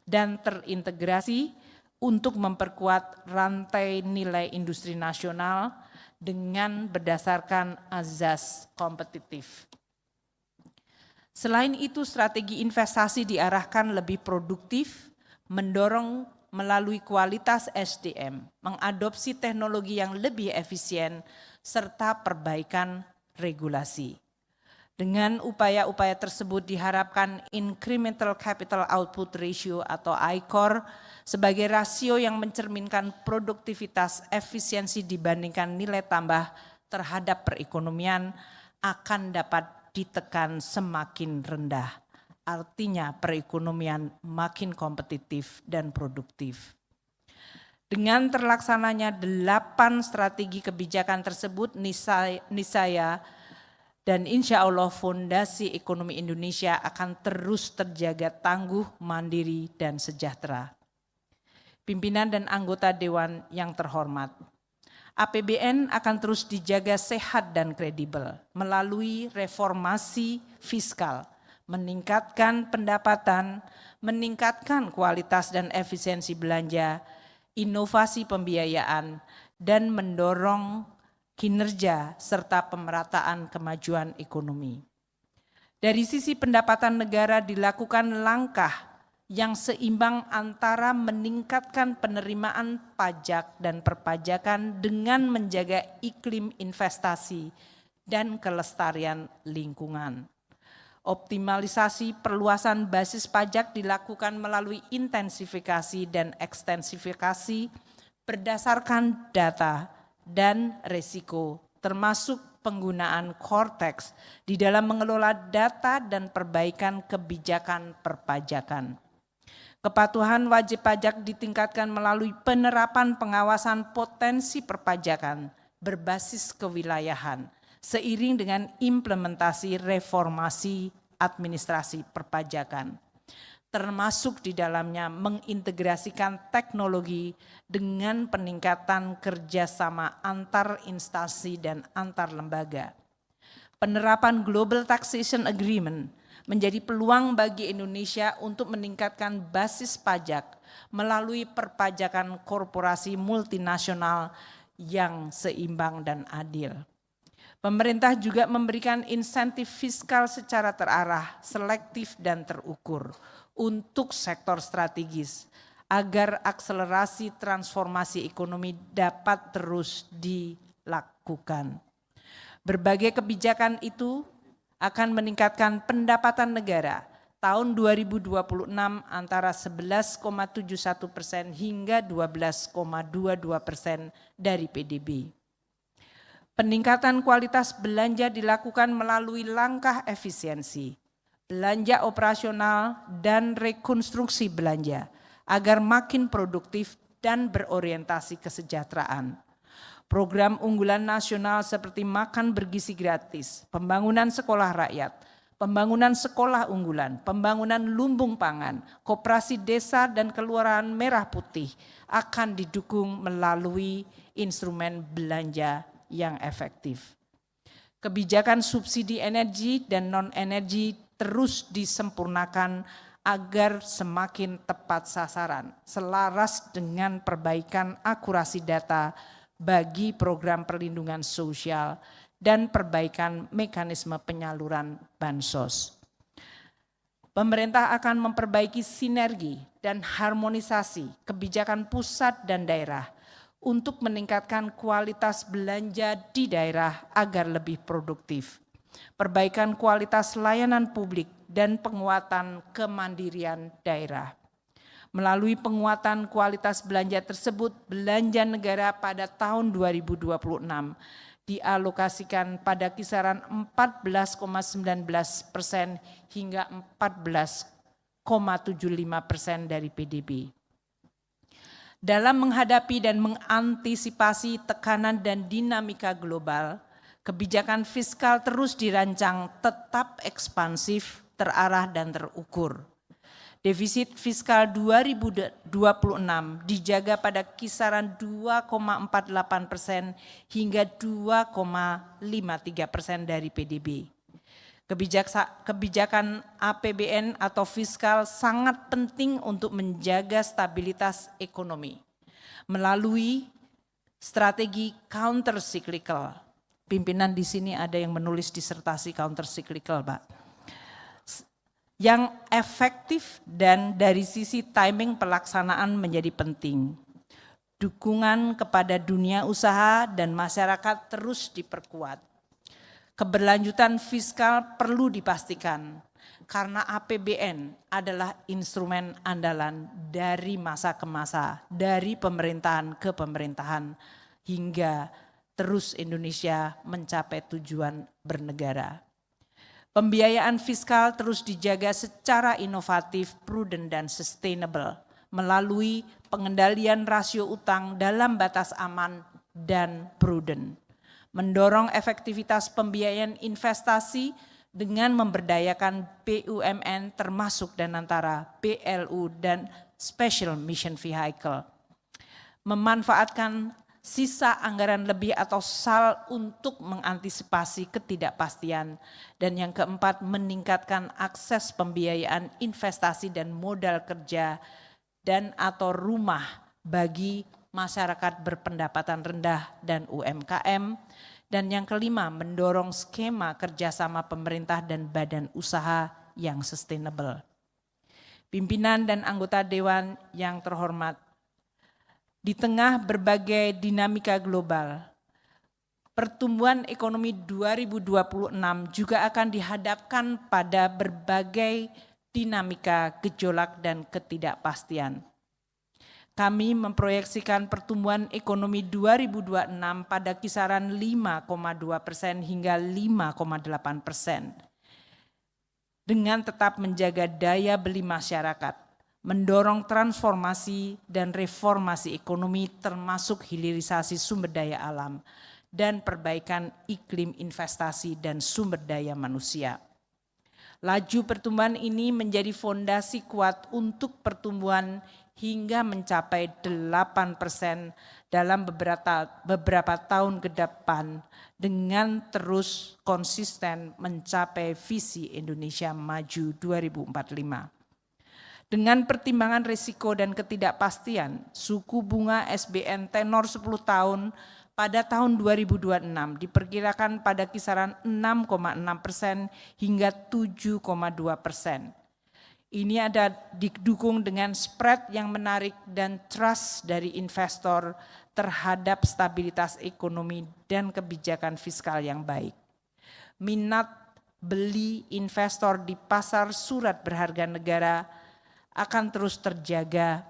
dan terintegrasi untuk memperkuat rantai nilai industri nasional dengan berdasarkan azas kompetitif. Selain itu, strategi investasi diarahkan lebih produktif, mendorong melalui kualitas SDM, mengadopsi teknologi yang lebih efisien, serta perbaikan regulasi. Dengan upaya-upaya tersebut diharapkan incremental capital output ratio atau ICOR sebagai rasio yang mencerminkan produktivitas efisiensi dibandingkan nilai tambah terhadap perekonomian akan dapat ditekan semakin rendah. Artinya perekonomian makin kompetitif dan produktif. Dengan terlaksananya 8 strategi kebijakan tersebut niscaya dan insya Allah fondasi ekonomi Indonesia akan terus terjaga tangguh, mandiri, dan sejahtera. Pimpinan dan anggota Dewan yang terhormat, APBN akan terus dijaga sehat dan kredibel melalui reformasi fiskal, meningkatkan pendapatan, meningkatkan kualitas dan efisiensi belanja, inovasi pembiayaan, dan mendorong kinerja serta pemerataan kemajuan ekonomi. Dari sisi pendapatan negara dilakukan langkah yang seimbang antara meningkatkan penerimaan pajak dan perpajakan dengan menjaga iklim investasi dan kelestarian lingkungan. Optimalisasi perluasan basis pajak dilakukan melalui intensifikasi dan ekstensifikasi berdasarkan data dan risiko, termasuk penggunaan Cortex di dalam mengelola data dan perbaikan kebijakan perpajakan. Kepatuhan wajib pajak ditingkatkan melalui penerapan pengawasan potensi perpajakan berbasis kewilayahan, seiring dengan implementasi reformasi administrasi perpajakan. Termasuk di dalamnya mengintegrasikan teknologi dengan peningkatan kerjasama antar instansi dan antar lembaga. Penerapan Global Taxation Agreement menjadi peluang bagi Indonesia untuk meningkatkan basis pajak melalui perpajakan korporasi multinasional yang seimbang dan adil. Pemerintah juga memberikan insentif fiskal secara terarah, selektif dan terukur untuk sektor strategis agar akselerasi transformasi ekonomi dapat terus dilakukan. Berbagai kebijakan itu akan meningkatkan pendapatan negara tahun 2026 antara 11,71% hingga 12,22% dari PDB. Peningkatan kualitas belanja dilakukan melalui langkah efisiensi, belanja operasional, dan rekonstruksi belanja agar makin produktif dan berorientasi kesejahteraan. Program unggulan nasional seperti makan bergizi gratis, pembangunan sekolah rakyat, pembangunan sekolah unggulan, pembangunan lumbung pangan, koperasi desa dan kelurahan merah putih akan didukung melalui instrumen belanja yang efektif. Kebijakan subsidi energi dan non-energi terus disempurnakan agar semakin tepat sasaran, selaras dengan perbaikan akurasi data bagi program perlindungan sosial dan perbaikan mekanisme penyaluran bansos. Pemerintah akan memperbaiki sinergi dan harmonisasi kebijakan pusat dan daerah untuk meningkatkan kualitas belanja di daerah agar lebih produktif, perbaikan kualitas layanan publik, dan penguatan kemandirian daerah. Melalui penguatan kualitas belanja tersebut, belanja negara pada tahun 2026 dialokasikan pada kisaran 14,19% hingga 14,75% dari PDB. Dalam menghadapi dan mengantisipasi tekanan dan dinamika global, kebijakan fiskal terus dirancang tetap ekspansif, terarah dan terukur. Defisit fiskal 2026 dijaga pada kisaran 2,48% hingga 2,53% dari PDB. Kebijakan APBN atau fiskal sangat penting untuk menjaga stabilitas ekonomi melalui strategi counter cyclical. Pimpinan di sini ada yang menulis disertasi counter cyclical, Pak. Yang efektif dan dari sisi timing pelaksanaan menjadi penting. Dukungan kepada dunia usaha dan masyarakat terus diperkuat. Keberlanjutan fiskal perlu dipastikan karena APBN adalah instrumen andalan dari masa ke masa, dari pemerintahan ke pemerintahan hingga terus Indonesia mencapai tujuan bernegara. Pembiayaan fiskal terus dijaga secara inovatif, prudent dan sustainable melalui pengendalian rasio utang dalam batas aman dan prudent. Mendorong efektivitas pembiayaan investasi dengan memberdayakan BUMN termasuk dan antara PLU dan Special Mission Vehicle. Memanfaatkan sisa anggaran lebih atau SAL untuk mengantisipasi ketidakpastian. Dan yang keempat, meningkatkan akses pembiayaan investasi dan modal kerja dan atau rumah bagi masyarakat berpendapatan rendah dan UMKM. Dan yang kelima, mendorong skema kerjasama pemerintah dan badan usaha yang sustainable. Pimpinan dan anggota Dewan yang terhormat, di tengah berbagai dinamika global, pertumbuhan ekonomi 2026 juga akan dihadapkan pada berbagai dinamika, gejolak, dan ketidakpastian. Kami memproyeksikan pertumbuhan ekonomi 2026 pada kisaran 5,2% hingga 5,8%. Dengan tetap menjaga daya beli masyarakat, mendorong transformasi dan reformasi ekonomi termasuk hilirisasi sumber daya alam dan perbaikan iklim investasi dan sumber daya manusia. Laju pertumbuhan ini menjadi fondasi kuat untuk pertumbuhan hingga mencapai 8% dalam beberapa tahun ke depan dengan terus konsisten mencapai visi Indonesia Maju 2045. Dengan pertimbangan risiko dan ketidakpastian, suku bunga SBN tenor 10 tahun pada tahun 2026 diperkirakan pada kisaran 6,6% hingga 7,2%. Ini ada didukung dengan spread yang menarik dan trust dari investor terhadap stabilitas ekonomi dan kebijakan fiskal yang baik. Minat beli investor di pasar surat berharga negara akan terus terjaga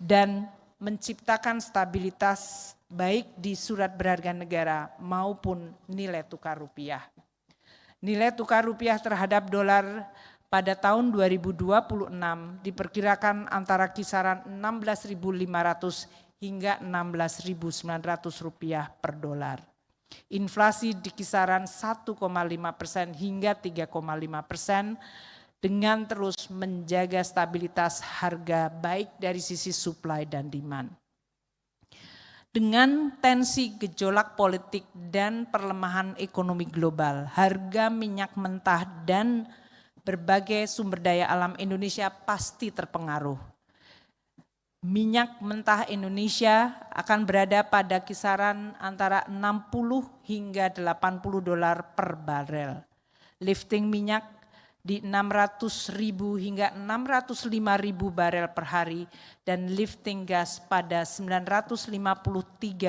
dan menciptakan stabilitas baik di surat berharga negara maupun nilai tukar rupiah. Nilai tukar rupiah terhadap dolar pada tahun 2026 diperkirakan antara kisaran 16.500 hingga 16.900 rupiah per dolar. Inflasi di kisaran 1,5% hingga 3,5% dengan terus menjaga stabilitas harga baik dari sisi supply dan demand. Dengan tensi gejolak politik dan perlemahan ekonomi global, harga minyak mentah dan berbagai sumber daya alam Indonesia pasti terpengaruh. Minyak mentah Indonesia akan berada pada kisaran antara 60 hingga 80 dolar per barel. Lifting minyak di 600.000 hingga 605.000 barel per hari dan lifting gas pada 953.000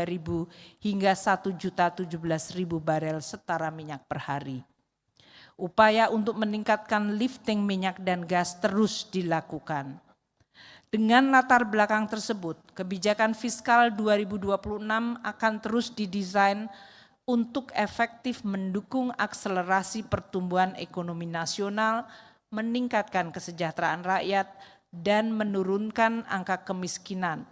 hingga 1.017.000 barel setara minyak per hari. Upaya untuk meningkatkan lifting minyak dan gas terus dilakukan. Dengan latar belakang tersebut, kebijakan fiskal 2026 akan terus didesain untuk efektif mendukung akselerasi pertumbuhan ekonomi nasional, meningkatkan kesejahteraan rakyat, dan menurunkan angka kemiskinan.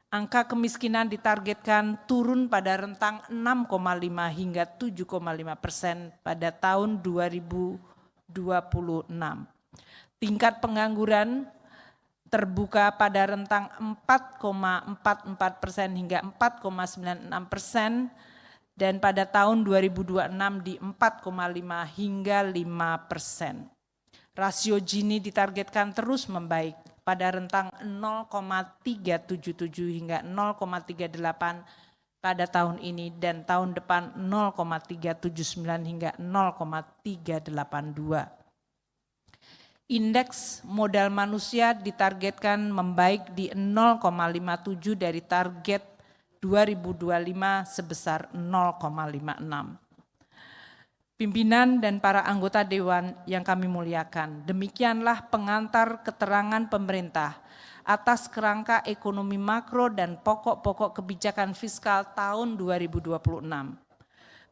Angka kemiskinan ditargetkan turun pada rentang 6,5 hingga 7,5% pada tahun 2026. Tingkat pengangguran terbuka pada rentang 4,44% hingga 4,96% dan pada tahun 2026 di 4,5 hingga 5%. Rasio Gini ditargetkan terus membaik pada rentang 0,377 hingga 0,38 pada tahun ini dan tahun depan 0,379 hingga 0,382. Indeks modal manusia ditargetkan membaik di 0,57 dari target 2025 sebesar 0,56. Pimpinan dan para anggota Dewan yang kami muliakan, demikianlah pengantar keterangan pemerintah atas kerangka ekonomi makro dan pokok-pokok kebijakan fiskal tahun 2026.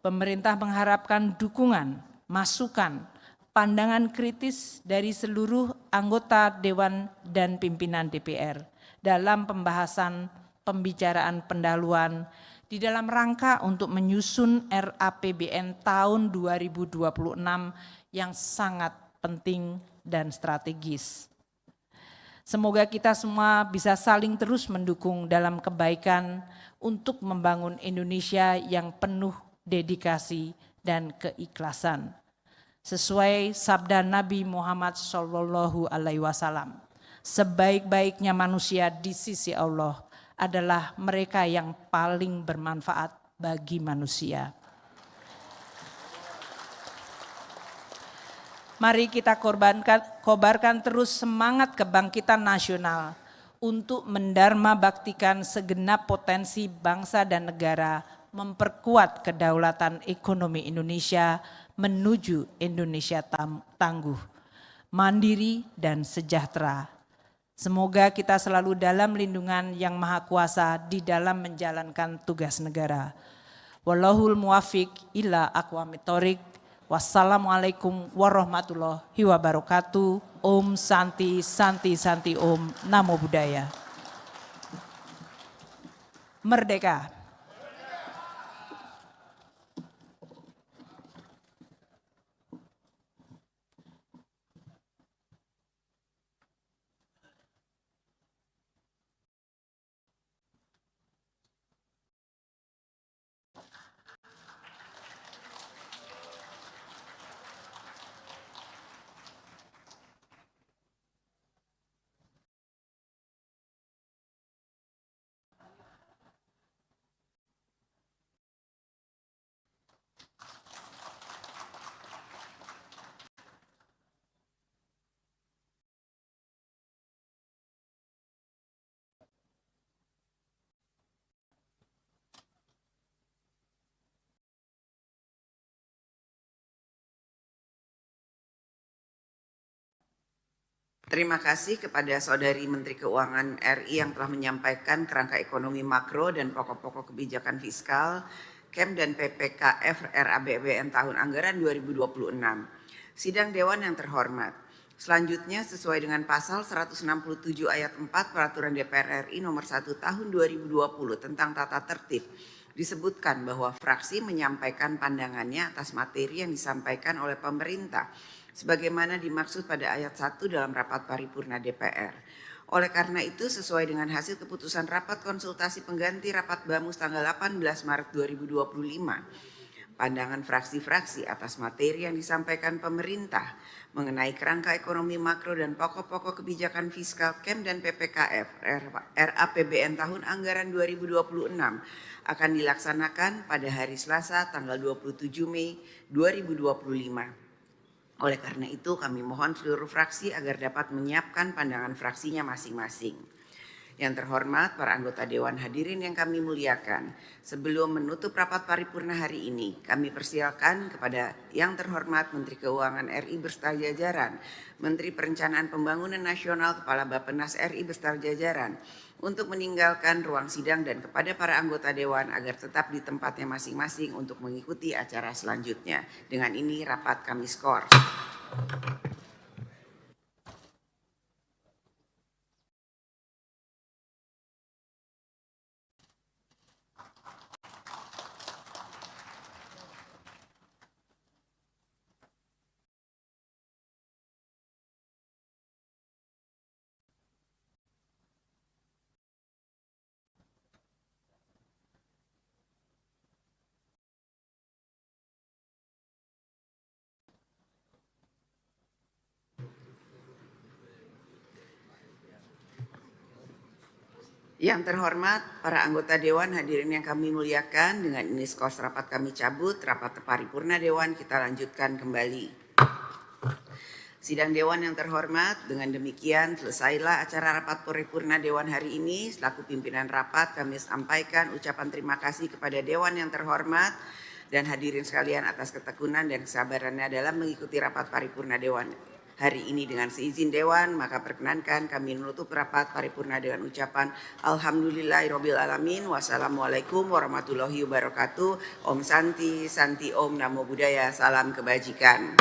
Pemerintah mengharapkan dukungan, masukan, pandangan kritis dari seluruh anggota Dewan dan pimpinan DPR dalam pembahasan pembicaraan pendahuluan di dalam rangka untuk menyusun RAPBN tahun 2026 yang sangat penting dan strategis. Semoga kita semua bisa saling terus mendukung dalam kebaikan untuk membangun Indonesia yang penuh dedikasi dan keikhlasan. Sesuai sabda Nabi Muhammad SAW, sebaik-baiknya manusia di sisi Allah adalah mereka yang paling bermanfaat bagi manusia. Mari kita kobarkan terus semangat kebangkitan nasional untuk mendharma baktikan segenap potensi bangsa dan negara, memperkuat kedaulatan ekonomi Indonesia menuju Indonesia tangguh, mandiri dan sejahtera. Semoga kita selalu dalam lindungan Yang Maha Kuasa di dalam menjalankan tugas negara. Wallahul muwafiq ila aqwamit thoriq. Wassalamualaikum warahmatullahi wabarakatuh. Om Santi Santi Santi Om. Namo Buddhaya. Merdeka. Terima kasih kepada Saudari Menteri Keuangan RI yang telah menyampaikan kerangka ekonomi makro dan pokok-pokok kebijakan fiskal KEM dan PPKF RAPBN tahun anggaran 2026. Sidang Dewan yang terhormat, selanjutnya sesuai dengan pasal 167 ayat 4 Peraturan DPR RI nomor 1 tahun 2020 tentang tata tertib, disebutkan bahwa fraksi menyampaikan pandangannya atas materi yang disampaikan oleh pemerintah sebagaimana dimaksud pada ayat 1 dalam rapat paripurna DPR. Oleh karena itu, sesuai dengan hasil keputusan rapat konsultasi pengganti rapat BAMUS tanggal 18 Maret 2025, pandangan fraksi-fraksi atas materi yang disampaikan pemerintah mengenai kerangka ekonomi makro dan pokok-pokok kebijakan fiskal KEM dan PPKF RAPBN tahun anggaran 2026 akan dilaksanakan pada hari Selasa tanggal 27 Mei 2025. Oleh karena itu kami mohon seluruh fraksi agar dapat menyiapkan pandangan fraksinya masing-masing. Yang terhormat para anggota Dewan hadirin yang kami muliakan, sebelum menutup rapat paripurna hari ini, kami persilakan kepada yang terhormat Menteri Keuangan RI beserta jajaran, Menteri Perencanaan Pembangunan Nasional, Kepala Bappenas RI beserta jajaran, untuk meninggalkan ruang sidang dan kepada para anggota Dewan agar tetap di tempatnya masing-masing untuk mengikuti acara selanjutnya. Dengan ini rapat kami skor. Yang terhormat para anggota Dewan hadirin yang kami muliakan, dengan ini skors rapat kami cabut, rapat paripurna Dewan kita lanjutkan kembali. Sidang Dewan yang terhormat, dengan demikian selesailah acara rapat paripurna Dewan hari ini. Selaku pimpinan rapat kami sampaikan ucapan terima kasih kepada Dewan yang terhormat dan hadirin sekalian atas ketekunan dan kesabarannya dalam mengikuti rapat paripurna Dewan hari ini. Dengan seizin Dewan, maka perkenankan kami menutup rapat paripurna dengan ucapan Alhamdulillahirabbil alamin. Wassalamualaikum warahmatullahi wabarakatuh. Om Santi, Santi Om, Namo Buddhaya, salam kebajikan.